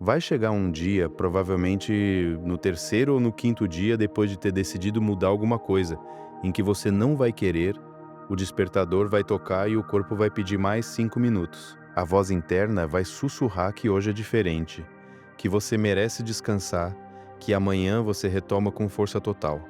Vai chegar um dia, provavelmente no terceiro ou no quinto dia, depois de ter decidido mudar alguma coisa, em que você não vai querer, o despertador vai tocar e o corpo vai pedir mais 5 minutos. A voz interna vai sussurrar que hoje é diferente, que você merece descansar, que amanhã você retoma com força total.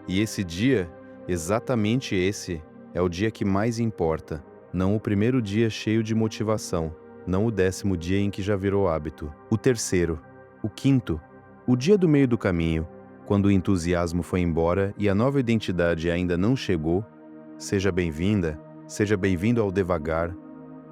E esse dia, exatamente esse, é o dia que mais importa, não o primeiro dia cheio de motivação, não o 10º dia em que já virou hábito. O terceiro, o quinto, o dia do meio do caminho, quando o entusiasmo foi embora e a nova identidade ainda não chegou. Seja bem-vinda, seja bem-vindo ao devagar.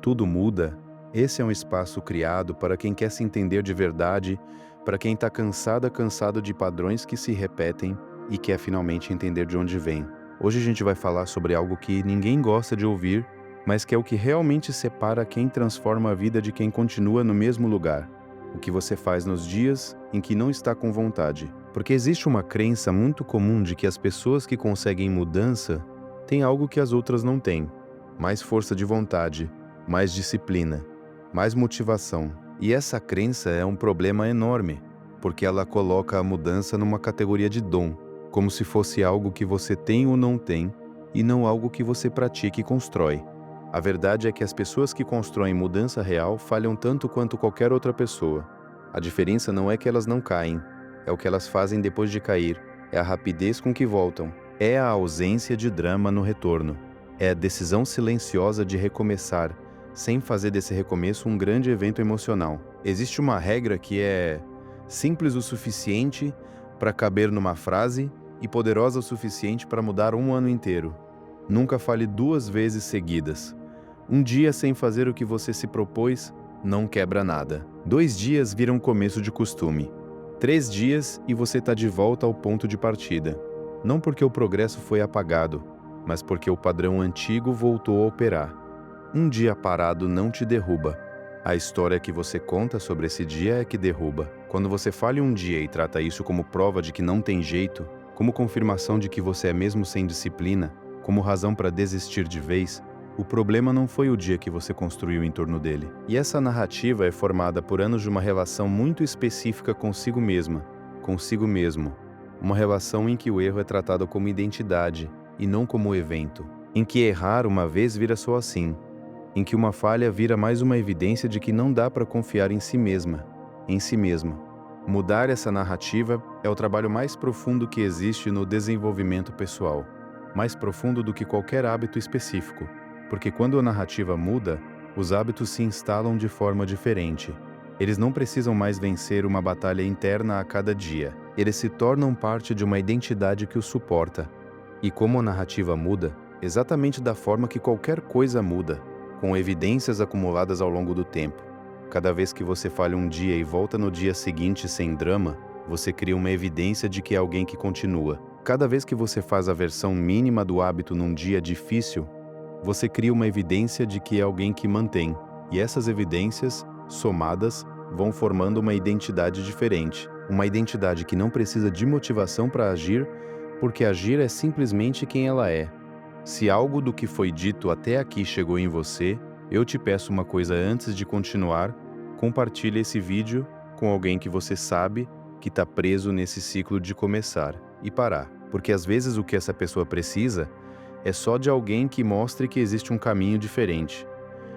Tudo muda. Esse é um espaço criado para quem quer se entender de verdade, para quem está cansado de padrões que se repetem e quer finalmente entender de onde vem. Hoje a gente vai falar sobre algo que ninguém gosta de ouvir, mas que é o que realmente separa quem transforma a vida de quem continua no mesmo lugar. O que você faz nos dias em que não está com vontade. Porque existe uma crença muito comum de que as pessoas que conseguem mudança têm algo que as outras não têm: mais força de vontade, mais disciplina, mais motivação. E essa crença é um problema enorme, porque ela coloca a mudança numa categoria de dom, como se fosse algo que você tem ou não tem, e não algo que você pratica e constrói. A verdade é que as pessoas que constroem mudança real falham tanto quanto qualquer outra pessoa. A diferença não é que elas não caem, é o que elas fazem depois de cair, é a rapidez com que voltam, é a ausência de drama no retorno, é a decisão silenciosa de recomeçar, sem fazer desse recomeço um grande evento emocional. Existe uma regra que é simples o suficiente para caber numa frase e poderosa o suficiente para mudar um ano inteiro. Nunca fale 2 vezes seguidas. Um dia sem fazer o que você se propôs não quebra nada. 2 dias viram começo de costume. 3 dias e você está de volta ao ponto de partida. Não porque o progresso foi apagado, mas porque o padrão antigo voltou a operar. Um dia parado não te derruba. A história que você conta sobre esse dia é que derruba. Quando você falha um dia e trata isso como prova de que não tem jeito, como confirmação de que você é mesmo sem disciplina, como razão para desistir de vez, o problema não foi o dia que você construiu em torno dele. E essa narrativa é formada por anos de uma relação muito específica consigo mesma, consigo mesmo. Uma relação em que o erro é tratado como identidade e não como evento. Em que errar uma vez vira só assim. Em que uma falha vira mais uma evidência de que não dá para confiar em si mesma, em si mesma. Mudar essa narrativa é o trabalho mais profundo que existe no desenvolvimento pessoal, mais profundo do que qualquer hábito específico, porque quando a narrativa muda, os hábitos se instalam de forma diferente. Eles não precisam mais vencer uma batalha interna a cada dia, eles se tornam parte de uma identidade que os suporta. E como a narrativa muda, exatamente da forma que qualquer coisa muda, com evidências acumuladas ao longo do tempo. Cada vez que você falha um dia e volta no dia seguinte sem drama, você cria uma evidência de que é alguém que continua. Cada vez que você faz a versão mínima do hábito num dia difícil, você cria uma evidência de que é alguém que mantém. E essas evidências, somadas, vão formando uma identidade diferente. Uma identidade que não precisa de motivação para agir, porque agir é simplesmente quem ela é. Se algo do que foi dito até aqui chegou em você, eu te peço uma coisa antes de continuar: compartilhe esse vídeo com alguém que você sabe que está preso nesse ciclo de começar e parar. Porque às vezes o que essa pessoa precisa é só de alguém que mostre que existe um caminho diferente.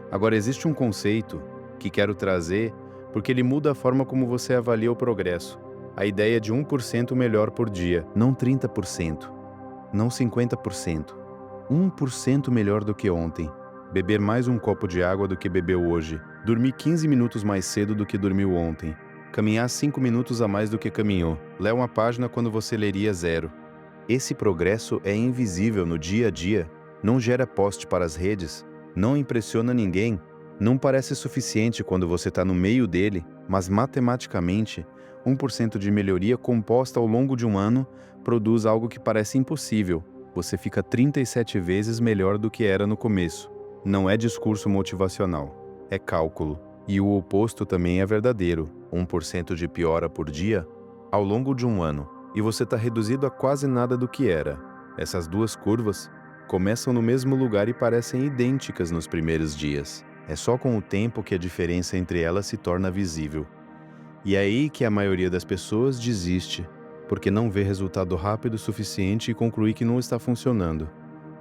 Agora, existe um conceito que quero trazer porque ele muda a forma como você avalia o progresso. A ideia de 1% melhor por dia, não 30%, não 50%. 1% melhor do que ontem. Beber mais um copo de água do que bebeu hoje. Dormir 15 minutos mais cedo do que dormiu ontem. Caminhar 5 minutos a mais do que caminhou. Ler uma página quando você leria 0. Esse progresso é invisível no dia a dia, não gera post para as redes, não impressiona ninguém, não parece suficiente quando você está no meio dele, mas matematicamente, 1% de melhoria composta ao longo de um ano produz algo que parece impossível. Você fica 37 vezes melhor do que era no começo. Não é discurso motivacional, é cálculo. E o oposto também é verdadeiro, 1% de piora por dia ao longo de um ano. E você está reduzido a quase nada do que era. Essas duas curvas começam no mesmo lugar e parecem idênticas nos primeiros dias. É só com o tempo que a diferença entre elas se torna visível. E é aí que a maioria das pessoas desiste, porque não vê resultado rápido o suficiente e conclui que não está funcionando,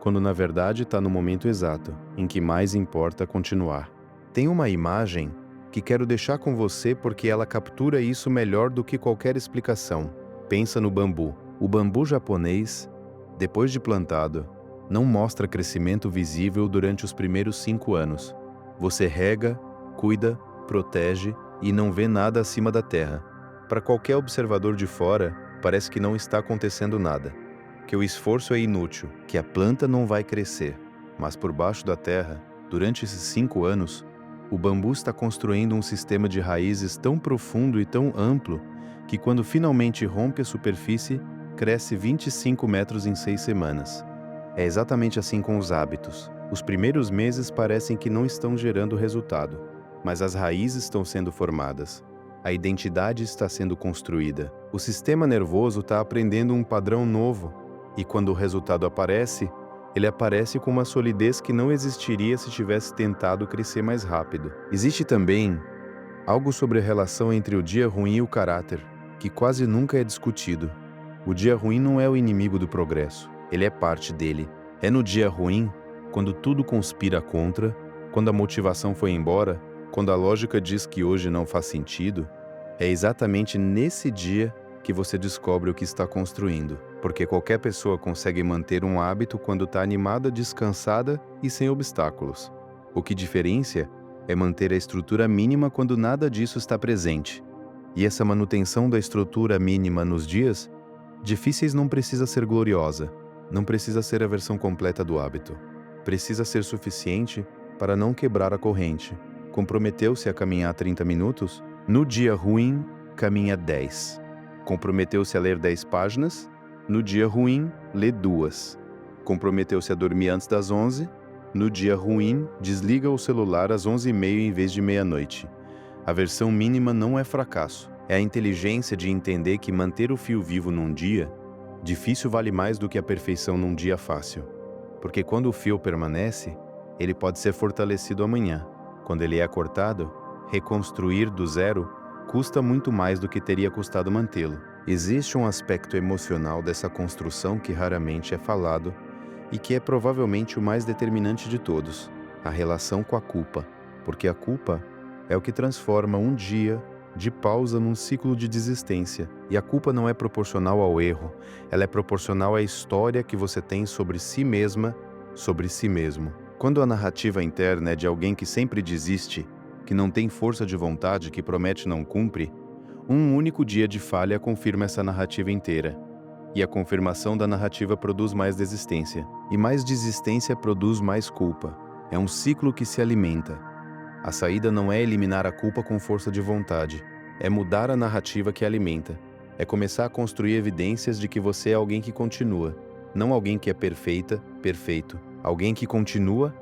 quando na verdade está no momento exato, em que mais importa continuar. Tem uma imagem que quero deixar com você porque ela captura isso melhor do que qualquer explicação. Pensa no bambu. O bambu japonês, depois de plantado, não mostra crescimento visível durante os primeiros 5 anos. Você rega, cuida, protege e não vê nada acima da terra. Para qualquer observador de fora, parece que não está acontecendo nada, que o esforço é inútil, que a planta não vai crescer. Mas por baixo da terra, durante esses 5 anos, o bambu está construindo um sistema de raízes tão profundo e tão amplo que quando finalmente rompe a superfície, cresce 25 metros em 6 semanas. É exatamente assim com os hábitos. Os primeiros meses parecem que não estão gerando resultado, mas as raízes estão sendo formadas. A identidade está sendo construída. O sistema nervoso está aprendendo um padrão novo, e quando o resultado aparece, ele aparece com uma solidez que não existiria se tivesse tentado crescer mais rápido. Existe também algo sobre a relação entre o dia ruim e o caráter, que quase nunca é discutido. O dia ruim não é o inimigo do progresso, ele é parte dele. É no dia ruim, quando tudo conspira contra, quando a motivação foi embora, quando a lógica diz que hoje não faz sentido, é exatamente nesse dia que você descobre o que está construindo. Porque qualquer pessoa consegue manter um hábito quando está animada, descansada e sem obstáculos. O que diferencia é manter a estrutura mínima quando nada disso está presente. E essa manutenção da estrutura mínima nos dias difíceis não precisa ser gloriosa, não precisa ser a versão completa do hábito. Precisa ser suficiente para não quebrar a corrente. Comprometeu-se a caminhar 30 minutos? No dia ruim, caminha 10. Comprometeu-se a ler 10 páginas? No dia ruim, lê 2. Comprometeu-se a dormir antes das 11? No dia ruim, desliga o celular às 11h30 em vez de meia-noite. A versão mínima não é fracasso. É a inteligência de entender que manter o fio vivo num dia difícil vale mais do que a perfeição num dia fácil. Porque quando o fio permanece, ele pode ser fortalecido amanhã. Quando ele é cortado, reconstruir do zero custa muito mais do que teria custado mantê-lo. Existe um aspecto emocional dessa construção que raramente é falado e que é provavelmente o mais determinante de todos: a relação com a culpa. Porque a culpa é o que transforma um dia de pausa num ciclo de desistência. E a culpa não é proporcional ao erro, ela é proporcional à história que você tem sobre si mesma, sobre si mesmo. Quando a narrativa interna é de alguém que sempre desiste, que não tem força de vontade, que promete e não cumpre, um único dia de falha confirma essa narrativa inteira. E a confirmação da narrativa produz mais desistência. E mais desistência produz mais culpa. É um ciclo que se alimenta. A saída não é eliminar a culpa com força de vontade. É mudar a narrativa que alimenta. É começar a construir evidências de que você é alguém que continua. Não alguém que é perfeita, perfeito. Alguém que continua.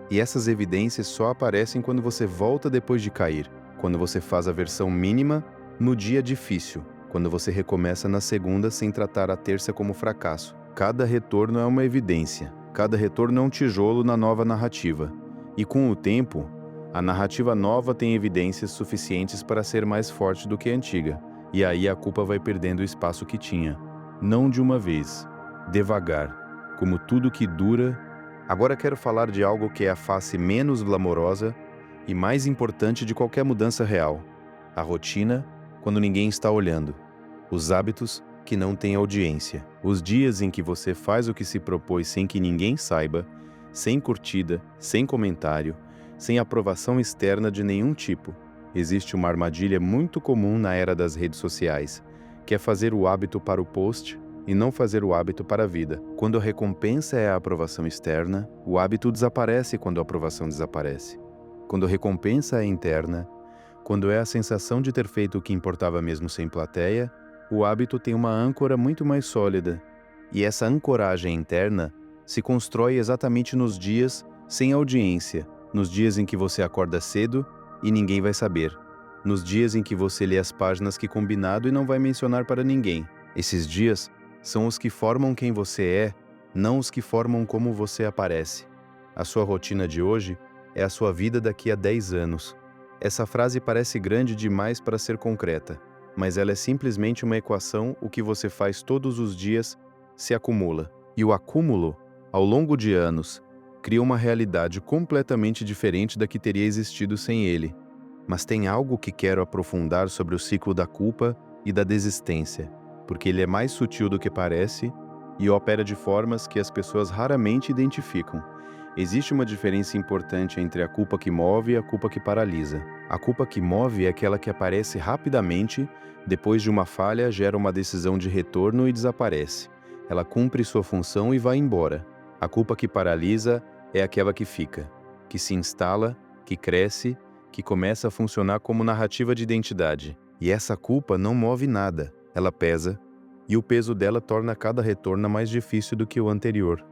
E essas evidências só aparecem quando você volta depois de cair. Quando você faz a versão mínima no dia difícil. Quando você recomeça na segunda sem tratar a terça como fracasso. Cada retorno é uma evidência. Cada retorno é um tijolo na nova narrativa. E com o tempo, a narrativa nova tem evidências suficientes para ser mais forte do que a antiga. E aí a culpa vai perdendo o espaço que tinha. Não de uma vez. Devagar. Como tudo que dura. Agora quero falar de algo que é a face menos glamourosa e mais importante de qualquer mudança real. A rotina, quando ninguém está olhando. Os hábitos que não têm audiência. Os dias em que você faz o que se propôs sem que ninguém saiba, sem curtida, sem comentário, sem aprovação externa de nenhum tipo. Existe uma armadilha muito comum na era das redes sociais, que é fazer o hábito para o post e não fazer o hábito para a vida. Quando a recompensa é a aprovação externa, o hábito desaparece quando a aprovação desaparece. Quando a recompensa é interna, quando é a sensação de ter feito o que importava mesmo sem plateia, o hábito tem uma âncora muito mais sólida. E essa ancoragem interna se constrói exatamente nos dias sem audiência, nos dias em que você acorda cedo e ninguém vai saber, nos dias em que você lê as páginas que combinado e não vai mencionar para ninguém. Esses dias são os que formam quem você é, não os que formam como você aparece. A sua rotina de hoje é a sua vida daqui a 10 anos. Essa frase parece grande demais para ser concreta, mas ela é simplesmente uma equação. O que você faz todos os dias se acumula. E o acúmulo, ao longo de anos, cria uma realidade completamente diferente da que teria existido sem ele. Mas tem algo que quero aprofundar sobre o ciclo da culpa e da desistência, porque ele é mais sutil do que parece e opera de formas que as pessoas raramente identificam. Existe uma diferença importante entre a culpa que move e a culpa que paralisa. A culpa que move é aquela que aparece rapidamente, depois de uma falha, gera uma decisão de retorno e desaparece. Ela cumpre sua função e vai embora. A culpa que paralisa é aquela que fica, que se instala, que cresce, que começa a funcionar como narrativa de identidade. E essa culpa não move nada, ela pesa, e o peso dela torna cada retorno mais difícil do que o anterior.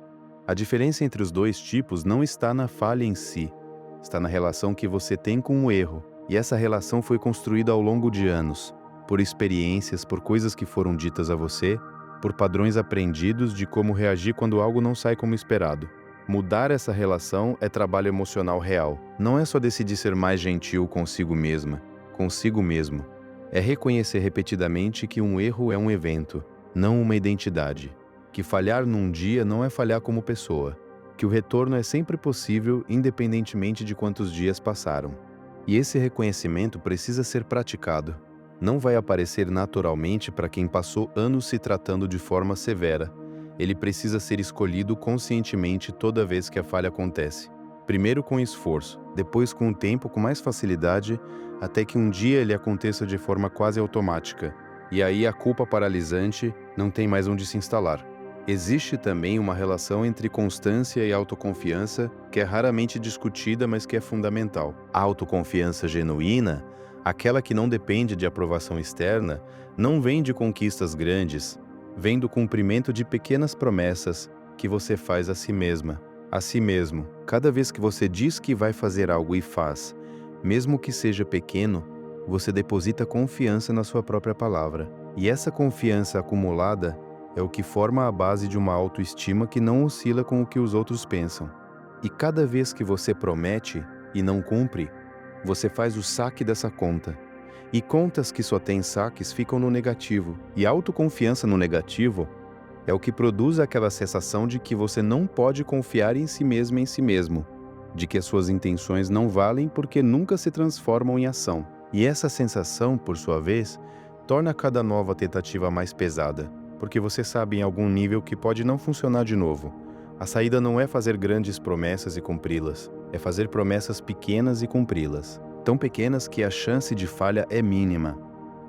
A diferença entre os dois tipos não está na falha em si, está na relação que você tem com o erro. E essa relação foi construída ao longo de anos, por experiências, por coisas que foram ditas a você, por padrões aprendidos de como reagir quando algo não sai como esperado. Mudar essa relação é trabalho emocional real. Não é só decidir ser mais gentil consigo mesma, consigo mesmo. É reconhecer repetidamente que um erro é um evento, não uma identidade. Que falhar num dia não é falhar como pessoa. Que o retorno é sempre possível, independentemente de quantos dias passaram. E esse reconhecimento precisa ser praticado. Não vai aparecer naturalmente para quem passou anos se tratando de forma severa. Ele precisa ser escolhido conscientemente toda vez que a falha acontece. Primeiro com esforço, depois com o tempo, com mais facilidade, até que um dia ele aconteça de forma quase automática. E aí a culpa paralisante não tem mais onde se instalar. Existe também uma relação entre constância e autoconfiança que é raramente discutida, mas que é fundamental. A autoconfiança genuína, aquela que não depende de aprovação externa, não vem de conquistas grandes, vem do cumprimento de pequenas promessas que você faz a si mesma, a si mesmo. Cada vez que você diz que vai fazer algo e faz, mesmo que seja pequeno, você deposita confiança na sua própria palavra. E essa confiança acumulada é o que forma a base de uma autoestima que não oscila com o que os outros pensam. E cada vez que você promete e não cumpre, você faz o saque dessa conta. E contas que só têm saques ficam no negativo. E autoconfiança no negativo é o que produz aquela sensação de que você não pode confiar em si mesmo, de que as suas intenções não valem porque nunca se transformam em ação. E essa sensação, por sua vez, torna cada nova tentativa mais pesada, porque você sabe em algum nível que pode não funcionar de novo. A saída não é fazer grandes promessas e cumpri-las, é fazer promessas pequenas e cumpri-las. Tão pequenas que a chance de falha é mínima.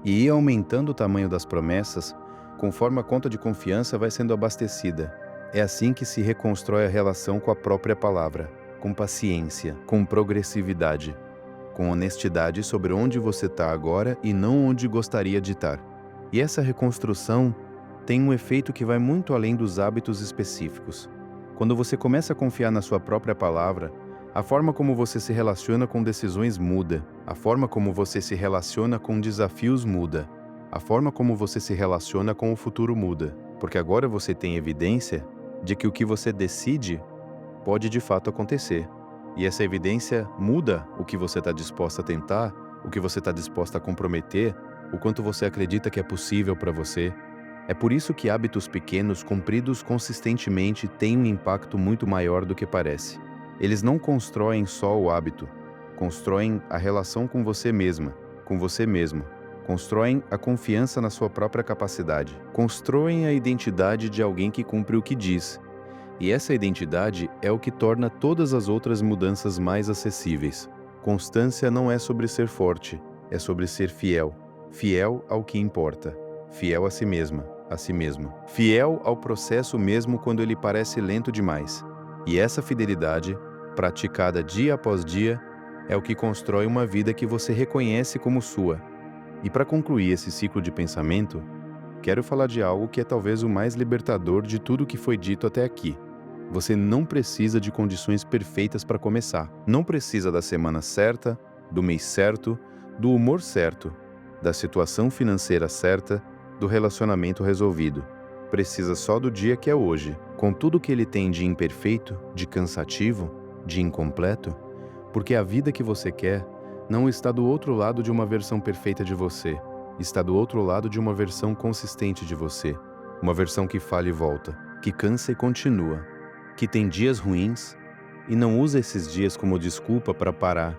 E ir aumentando o tamanho das promessas, conforme a conta de confiança vai sendo abastecida. É assim que se reconstrói a relação com a própria palavra, com paciência, com progressividade, com honestidade sobre onde você está agora e não onde gostaria de estar. E essa reconstrução tem um efeito que vai muito além dos hábitos específicos. Quando você começa a confiar na sua própria palavra, a forma como você se relaciona com decisões muda, a forma como você se relaciona com desafios muda, a forma como você se relaciona com o futuro muda, porque agora você tem evidência de que o que você decide pode de fato acontecer. E essa evidência muda o que você está disposta a tentar, o que você está disposta a comprometer, o quanto você acredita que é possível para você. É por isso que hábitos pequenos, cumpridos consistentemente, têm um impacto muito maior do que parece. Eles não constroem só o hábito, constroem a relação com você mesma, com você mesmo. Constroem a confiança na sua própria capacidade. Constroem a identidade de alguém que cumpre o que diz. E essa identidade é o que torna todas as outras mudanças mais acessíveis. Constância não é sobre ser forte, é sobre ser fiel. Fiel ao que importa. Fiel a si mesma, a si mesmo. Fiel ao processo mesmo quando ele parece lento demais. E essa fidelidade, praticada dia após dia, é o que constrói uma vida que você reconhece como sua. E para concluir esse ciclo de pensamento, quero falar de algo que é talvez o mais libertador de tudo que foi dito até aqui. Você não precisa de condições perfeitas para começar. Não precisa da semana certa, do mês certo, do humor certo, da situação financeira certa, do relacionamento resolvido. Precisa só do dia que é hoje, com tudo que ele tem de imperfeito, de cansativo, de incompleto, porque a vida que você quer Não está do outro lado de uma versão perfeita de você. Está do outro lado de uma versão consistente de você. Uma versão que falha e volta, que cansa e continua, que tem dias ruins e não usa esses dias como desculpa para parar.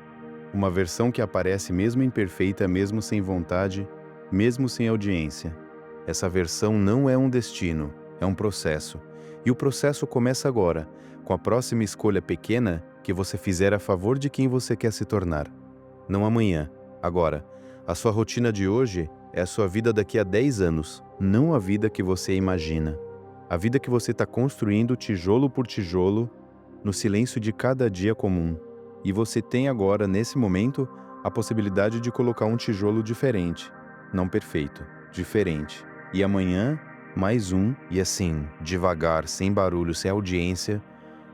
Uma versão que aparece mesmo imperfeita, mesmo sem vontade, mesmo sem audiência. Essa versão não é um destino, é um processo. E o processo começa agora, com a próxima escolha pequena que você fizer a favor de quem você quer se tornar. Não amanhã, agora. A sua rotina de hoje é a sua vida daqui a 10 anos, não a vida que você imagina. A vida que você está construindo tijolo por tijolo, no silêncio de cada dia comum. E você tem agora, nesse momento, a possibilidade de colocar um tijolo diferente. Não perfeito, diferente. E amanhã, mais um, e assim, devagar, sem barulho, sem audiência,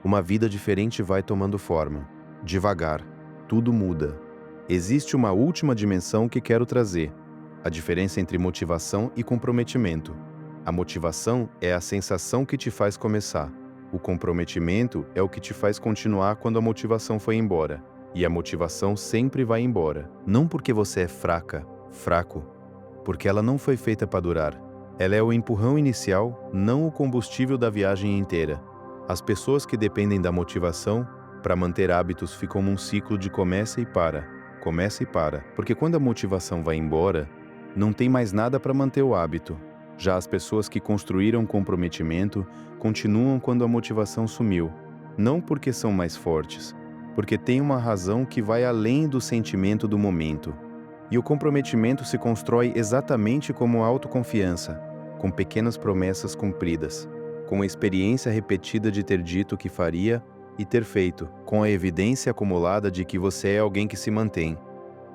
uma vida diferente vai tomando forma. Devagar, tudo muda. Existe uma última dimensão que quero trazer: a diferença entre motivação e comprometimento. A motivação é a sensação que te faz começar. O comprometimento é o que te faz continuar quando a motivação foi embora. E a motivação sempre vai embora. Não porque você é fraca, fraco, porque ela não foi feita para durar. Ela é o empurrão inicial, não o combustível da viagem inteira. As pessoas que dependem da motivação para manter hábitos ficam num ciclo de começa e para. Começa e para, porque quando a motivação vai embora, não tem mais nada para manter o hábito. Já as pessoas que construíram comprometimento continuam quando a motivação sumiu. Não porque são mais fortes, porque tem uma razão que vai além do sentimento do momento. E o comprometimento se constrói exatamente como a autoconfiança, com pequenas promessas cumpridas, com a experiência repetida de ter dito que faria e ter feito, com a evidência acumulada de que você é alguém que se mantém.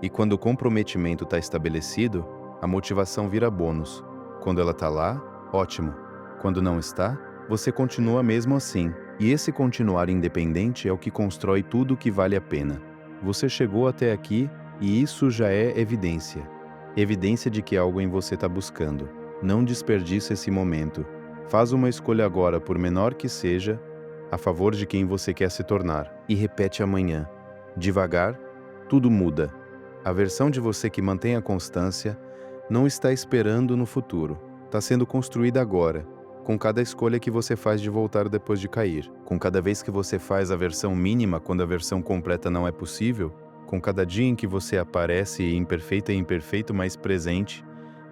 E quando o comprometimento está estabelecido, a motivação vira bônus. Quando ela está lá, ótimo. Quando não está, você continua mesmo assim. E esse continuar independente é o que constrói tudo o que vale a pena. Você chegou até aqui e isso já é evidência. Evidência de que algo em você está buscando. Não desperdice esse momento. Faz uma escolha agora, por menor que seja, a favor de quem você quer se tornar. E repete amanhã. Devagar, tudo muda. A versão de você que mantém a constância não está esperando no futuro. Está sendo construída agora, com cada escolha que você faz de voltar depois de cair. Com cada vez que você faz a versão mínima quando a versão completa não é possível. Com cada dia em que você aparece imperfeita e imperfeito, mas presente.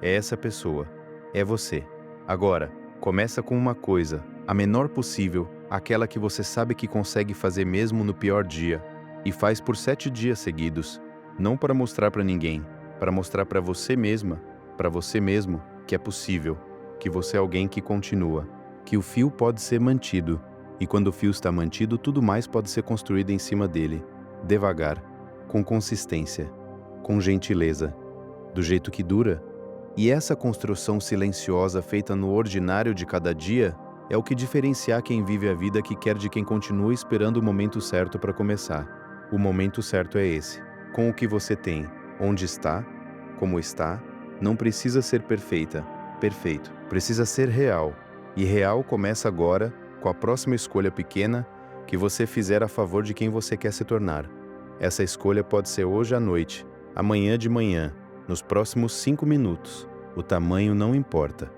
É essa pessoa. É você. Agora, começa com uma coisa, a menor possível, aquela que você sabe que consegue fazer mesmo no pior dia, e faz por 7 dias seguidos, não para mostrar para ninguém, para mostrar para você mesma, para você mesmo, que é possível, que você é alguém que continua, que o fio pode ser mantido, e quando o fio está mantido, tudo mais pode ser construído em cima dele, devagar, com consistência, com gentileza, do jeito que dura. E essa construção silenciosa feita no ordinário de cada dia é o que diferencia quem vive a vida que quer de quem continua esperando o momento certo para começar. O momento certo é esse. Com o que você tem, onde está, como está, não precisa ser perfeita, perfeito. Precisa ser real. E real começa agora, com a próxima escolha pequena que você fizer a favor de quem você quer se tornar. Essa escolha pode ser hoje à noite, amanhã de manhã, nos próximos 5 minutos. O tamanho não importa.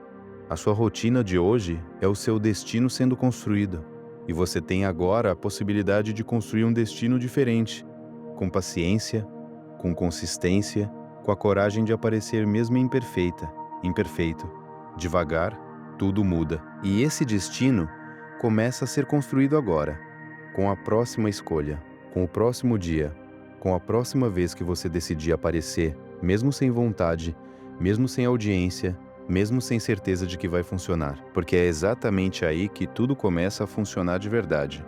A sua rotina de hoje é o seu destino sendo construído. E você tem agora a possibilidade de construir um destino diferente, com paciência, com consistência, com a coragem de aparecer mesmo imperfeita, imperfeito. Devagar, tudo muda. E esse destino começa a ser construído agora, com a próxima escolha, com o próximo dia, com a próxima vez que você decidir aparecer, mesmo sem vontade, mesmo sem audiência, mesmo sem certeza de que vai funcionar, porque é exatamente aí que tudo começa a funcionar de verdade.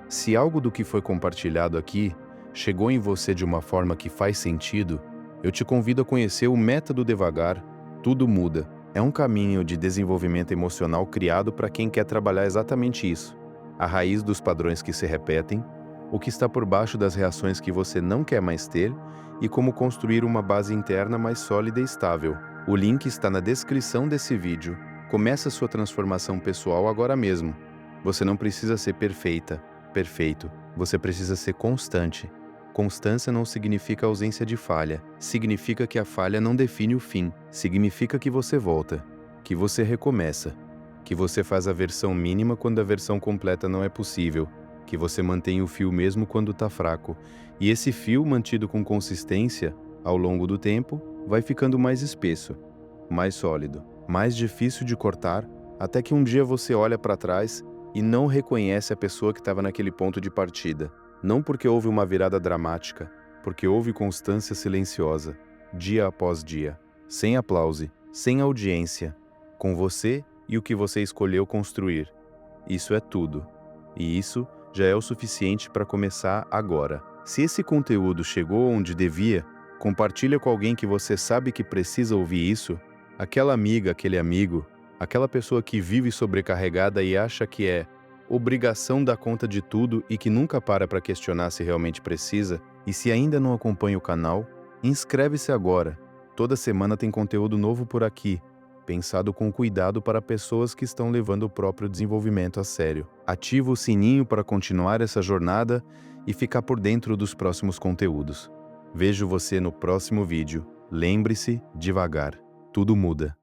Se algo do que foi compartilhado aqui chegou em você de uma forma que faz sentido, eu te convido a conhecer o Método Devagar, Tudo Muda. É um caminho de desenvolvimento emocional criado para quem quer trabalhar exatamente isso. A raiz dos padrões que se repetem, o que está por baixo das reações que você não quer mais ter e como construir uma base interna mais sólida e estável. O link está na descrição desse vídeo. Comece a sua transformação pessoal agora mesmo. Você não precisa ser perfeita, perfeito. Você precisa ser constante. Constância não significa ausência de falha. Significa que a falha não define o fim. Significa que você volta, que você recomeça, que você faz a versão mínima quando a versão completa não é possível, que você mantém o fio mesmo quando está fraco. E esse fio, mantido com consistência, ao longo do tempo, vai ficando mais espesso, mais sólido, mais difícil de cortar, até que um dia você olha para trás e não reconhece a pessoa que estava naquele ponto de partida. Não porque houve uma virada dramática, porque houve constância silenciosa, dia após dia, sem aplauso, sem audiência, com você e o que você escolheu construir. Isso é tudo. E isso já é o suficiente para começar agora. Se esse conteúdo chegou onde devia, compartilha com alguém que você sabe que precisa ouvir isso, aquela amiga, aquele amigo, aquela pessoa que vive sobrecarregada e acha que é obrigação dar conta de tudo e que nunca para questionar se realmente precisa. E se ainda não acompanha o canal, inscreve-se agora. Toda semana tem conteúdo novo por aqui, pensado com cuidado para pessoas que estão levando o próprio desenvolvimento a sério. Ativa o sininho para continuar essa jornada e ficar por dentro dos próximos conteúdos. Vejo você no próximo vídeo. Lembre-se, devagar, tudo muda.